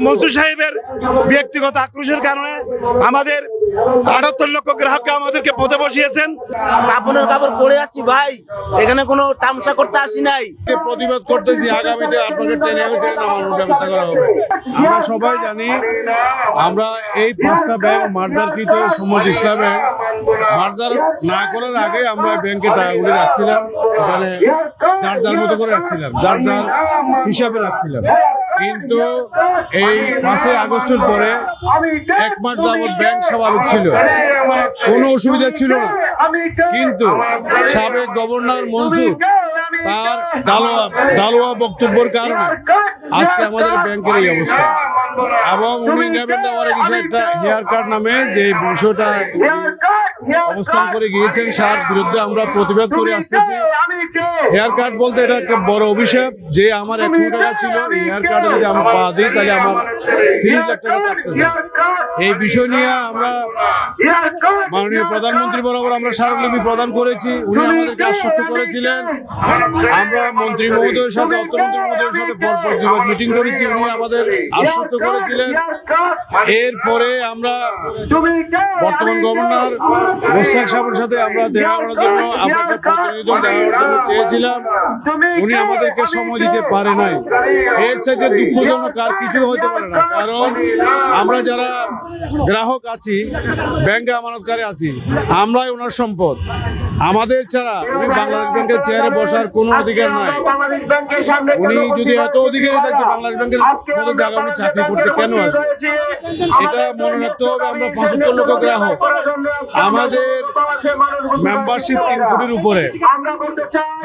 মনসুর সাহেবের ব্যক্তিগত আক্রোশের কারণে আমাদের ৭৮ লক্ষ গ্রাহককে আমাদেরকে পথে বসিয়েছেন। কাপড়ের কাপড় পরে আছি ভাই, এখানে কোনো তামসা করতে আসি নাই। প্রতিবাদ করতেছি, আগামীতে আপনাকে টেনে হয়েছে নামানোর ব্যবস্থা করা হবে। আমরা সবাই জানি আমরা এই 5টা ব্যাংক মার্জারকৃত সমজ ইসলামে মার্জার না করার আগে আমরা ব্যাংকে টাকাগুলি রাখছিলাম, এখানে যার যার মতো করে রাখছিলাম, যার যার হিসাবে রাখছিলাম। কিন্তু এই 5ই আগস্টের পরে 1 মাস যাবৎ ব্যাংক স্বাভাবিক ছিল, কোনো অসুবিধা ছিল না। কিন্তু সাবেক গভর্নর মনসুর তার ডালোয়া বক্তব্যের কারণে আজকে আমাদের ব্যাংকের এই অবস্থা। এবং উনি নেবেন আমার একটা হেয়ার কার্ড নামে যে বিষয়টা অবস্থান করে গিয়েছেন, তার বিরুদ্ধে আমরা প্রতিবাদ করে আসতেছি। হেয়ার কার্ড বলতে এটা একটা বড় অভিশাপ, যে আমার 1 কোটি টাকা ছিল, এই হেয়ার কার্ড যদি আমি পা দিই তাহলে আমার 30 লাখ টাকা থাকতেছে। এই বিষয় নিয়ে আমরা মাননীয় প্রধানমন্ত্রী বরাবর আমরা স্মারকলিপি প্রদান করেছি। উনি আমাদেরকে আশ্বস্ত করেছিলেন। আমরা মন্ত্রী মহোদয়ের সাথে, অর্থমন্ত্রী মহোদয়ের সাথে পরপর 2বার মিটিং করেছি, উনি আমাদের আশ্বস্ত করেছিলেন। এরপরে আমরা বর্তমান গভর্নর মোস্তাক সাহেবের সাথে আমরা দেখা করার জন্য, আপনাকে প্রতিনিধিত্ব দেখা করার জন্য চেয়েছিলাম, উনি আমাদেরকে সময় দিতে পারে নাই। এর চাইতে দুঃখজনক আর কিছু হতে পারে না, কারণ আমরা যারা গ্রাহক আছি, ব্যাংকে আমানতকারী আছি, আমরাই ওনার সম্পদ। আমাদের ছাড়া উনি বাংলাদেশ ব্যাংকের চেয়ারে বসার কোনো অধিকার নাই। উনি যদি এত অধিকারী থাকতো, বাংলাদেশ ব্যাংকের মতো জায়গা উনি চাকরি করতে কেন আসবে? এটা মনে রাখতে হবে। আমরা 75 লক্ষ গ্রাহক, আমাদের মেম্বারশিপ 3 কোটির উপরে।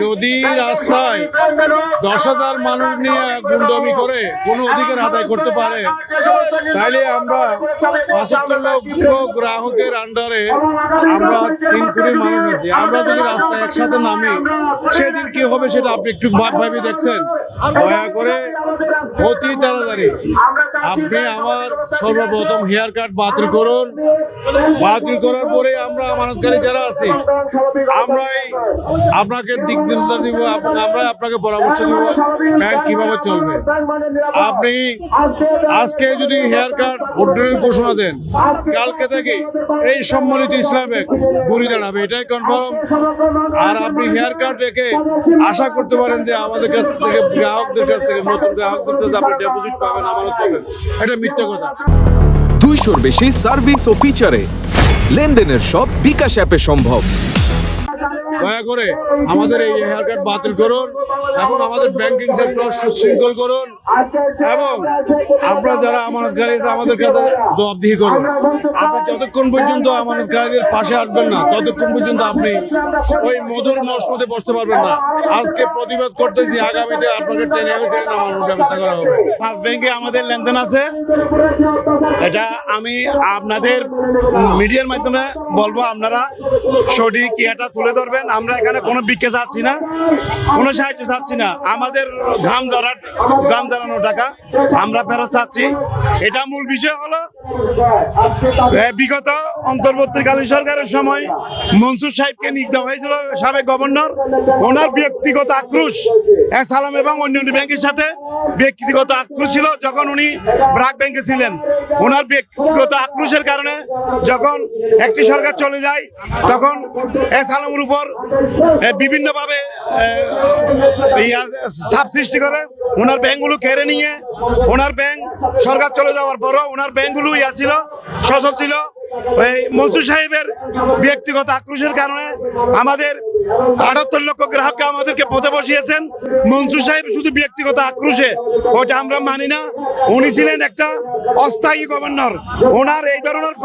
যদি রাস্তায় 10,000 মানুষ নিয়ে গুন্ডামি করে কোনো অধিকার আদায় করতে পারে, তাহলে আমরা 75 লক্ষ গ্রাহকের আন্ডারে আমরা 3 কোটি মানুষ আছি। আমরা যদি রাস্তায় একসাথে নামি, সেদিন কি হবে সেটা আপনি একটু ভাবে দেখছেন? দয়া করে অতি তাড়াতাড়ি আপনি আমার সর্বপ্রথম হেয়ার কাট বাতিল করুন। বাতিল করার পরে আমরা আমানতকারী যারা আছি, আমরাই আপনাকে দিক নির্দেশনা দিব, আমরাই আপনাকে পরামর্শ দিব ব্যাংক কিভাবে চলবে। আপনি আজকে যদি হেয়ার কাট উদ্বোধনের ঘোষণা দেন, কালকে থেকে এই সম্মিলিত ইসলাম ব্যাংক ঘুরে দাঁড়াবে, এটাই কনফার্ম। আর আপনি হেয়ার কাট রেখে আশা করতে পারেন যে আমাদের কাছ থেকে, গ্রাহকদের কাছ থেকে, নতুন গ্রাহকদের কাছে আপনি ডিপোজিট পাবেন, আমানত পাবেন, এটা মিথ্যা কথা। 200-র বেশি সার্ভিস ও ফিচারে লেনদেনের সব বিকাশ অ্যাপে সম্ভব। দয়া করে আমাদের এই হেয়ার কাট বাতিল করুন এবং আমাদের ব্যাংকিং সেক্টর সুশৃঙ্খল করুন, এবং আমরা যারা আমানতকারী আছে আমাদের কাছে জবাবদিহি করুন। আপনি যতক্ষণ পর্যন্ত আমানতকারীদের পাশে আসবেন না, ততক্ষণ পর্যন্ত আপনি ওই মধুর মসনদে বসতে পারবেন না। আজকে প্রতিবাদ করতেছি, আগামীতে আপনাকে টেনে হয়েছে নামানোর ব্যবস্থা করা হবে। 5 ব্যাংকে আমাদের লেনদেন আছে, এটা আমি আপনাদের মিডিয়ার মাধ্যমে বলবো, আপনারা সঠিক এটা তুলে ধরবেন। আমরা এখানে কোনো বিক্রি চাচ্ছি না, কোনো সাহায্য চাচ্ছি না। আমাদের ঘাম ঝরানো টাকা আমরা ফেরত চাচ্ছি। এটা মূল বিষয় হলো, বিগত অন্তর্বর্তীকালীন সরকারের সময় মনসুর সাহেবকে নিয়োগ দেওয়া হয়েছিল সাবেক গভর্নর। ওনার ব্যক্তিগত আক্রোশ সালাম এবং অন্যান্য ব্যাংকের সাথে ব্যক্তিগত আক্রোশ ছিল যখন উনি ব্র্যাক ব্যাংকে ছিলেন। ওনার ব্যক্তিগত আক্রোশের কারণে যখন একটি সরকার চলে যায়, তখন সালামের উপর বিভিন্নভাবে চাপ সৃষ্টি করে ওনার ব্যাংকগুলো কেড়ে নিয়ে, ওনার ব্যাংক সরকার চলে যাওয়ার পরও ওনার ব্যাংকগুলো ছিল, সচল ছিল। এই মনসুর সাহেবের ব্যক্তিগত আক্রোশের কারণে আমাদের ৭৮ লক্ষ গ্রাহককে আমাদেরকে পথে বসিয়েছেন। মনসুর সাহেব শুধু ব্যক্তিগত আক্রোশে, ওটা আমরা মানি না। উনি ছিলেন একটা অস্থায়ী গভর্নর। ওনার এই ধরনের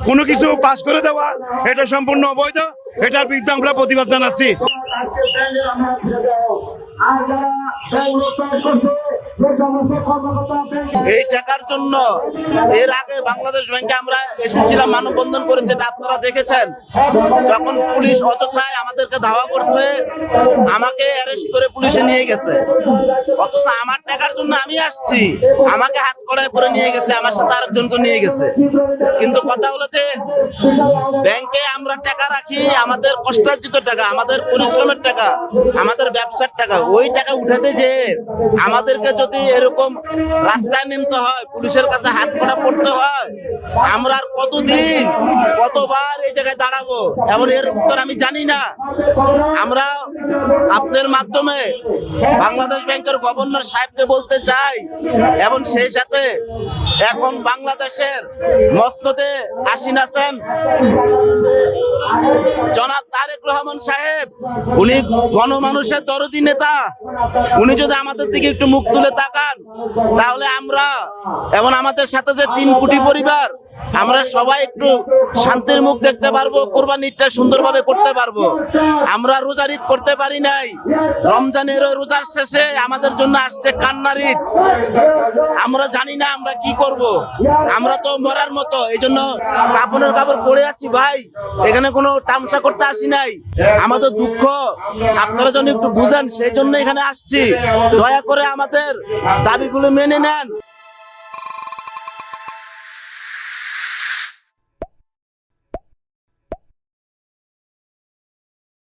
কোনো কিছু পাস করে দেওয়া, এটা সম্পূর্ণ অবৈধ। এটার বিরুদ্ধে আমরা প্রতিবাদ জানাচ্ছি। এই টাকার জন্য এর আগে বাংলাদেশ ব্যাংকে আমরা এসেছিলাম, মানববন্ধন করেছে, এটা আপনারা দেখেছেন। তখন পুলিশ অযথায় আমাদেরকে ধাওয়া করছে, আমাকে অ্যারেস্ট করে পুলিশে নিয়ে গেছে। অথচ আমার টাকার জন্য আমি আসছি, আমাকে হাত কড়ায় পরে নিয়ে গেছে, আমার সাথে আরেকজনকে নিয়ে গেছে। কিন্তু কথা হলো যে ব্যাংকে আমরা টাকা রাখি, আমাদের কষ্টার্জিত টাকা, আমাদের পরিশ্রমের টাকা, আমাদের ব্যবসার টাকা, ওই টাকা উঠাতে যে আমাদেরকে যদি যদি এরকম রাস্তায় নামতে হয়, পুলিশের কাছে হাত করা পড়তে হয়, আমরা আর কতদিন কতবার এই জায়গায় দাঁড়াবো? এমন এর উত্তর আমি জানি না। আমরা আপনার মাধ্যমে বাংলাদেশ ব্যাংকের গভর্নর সাহেবকে বলতে চাই, এবং সেই সাথে এখন বাংলাদেশের মসনদে আসীন আছেন জনাব তারেক রহমান সাহেব। উনি গণমানুষের দরদি নেতা। উনি যদি আমাদের দিকে একটু মুখ তুলে তাকান, তাহলে আমরা এবং আমাদের সাথে যে 3 কোটি পরিবার, আমরা সবাই একটু শান্তির মুখ দেখতে পারবো, কোরবানি ঈদটা সুন্দরভাবে করতে পারবো। আমরা রোজার ঈদ করতে পারি নাই। রমজানের ওই রোজার শেষে আমাদের জন্য আসছে কান্নার ঈদ। আমরা জানি না আমরা কি করব। আমরা তো মরার মতো, এই জন্য কাপড়ের কাপড় পরে আছি ভাই। এখানে কোনো তামসা করতে আসি নাই। আমাদের দুঃখ আপনারা যেন একটু বুঝেন, সেই জন্য এখানে আসছি। দয়া করে আমাদের দাবিগুলো মেনে নেন।